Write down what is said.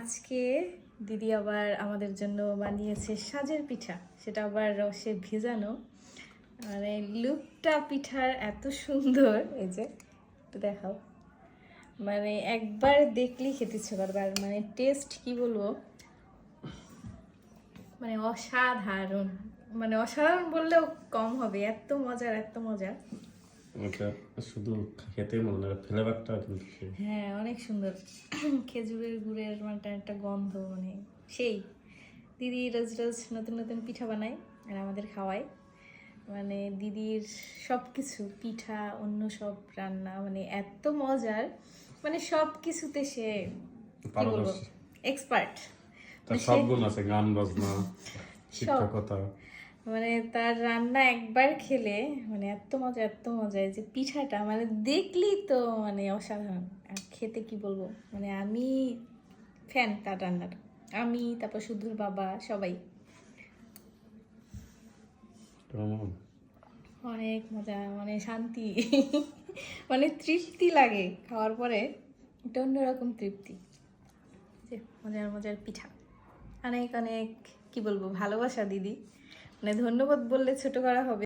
আজকে দিদি আবার আমাদের জন্য বানিয়েছে সাজের পিঠা, সেটা আবার রসে ভেজানো। মানে লুকটা পিঠার এত সুন্দর, এই যে একটু দেখাও, মানে একবার দেখলেই খেতে ইচ্ছে করবে। আর মানে টেস্ট কি বলবো, মানে অসাধারণ, মানে অসাধারণ বললেও কম হবে, এত মজার এত মজার। এটা শুধু খেতেই মনে হয়, ফ্লেভারটা কিন্তু হ্যাঁ অনেক সুন্দর। খেজুরের গুড়ের মানে একটা গন্ধ, মানে সেই। দিদি রোজ রোজ নতুন নতুন পিঠা বানায় আর আমাদের খাওয়ায়। মানে দিদির সব কিছু, পিঠা অন্য সব রান্না, মানে এত মজার, মানে সব কিছুতে সে কি বলবো পারদর্শী। এক্সপার্ট। তার সব গুণ আছে, গান বাজনা, শিক্ষকতা। মানে তার রান্না একবার খেলে মানে এত মজা এত মজা, এই যে পিঠাটা মানে দেখলেই তো মানে অসাধারণ। আর খেতে কি বলবো, মানে আমি ফ্যান তার রান্নার, আমি তারপর শুধুর বাবা সবাই। কেমন? অনেক মজা, মানে শান্তি। মানে তৃপ্তি লাগে খাওয়ার পরে, এটা অন্যরকম তৃপ্তি। যে মজার মজার পিঠা, অনেক অনেক কি বলবো ভালোবাসা দিদি, মানে ধন্যবাদ বললে ছোট করা হবে।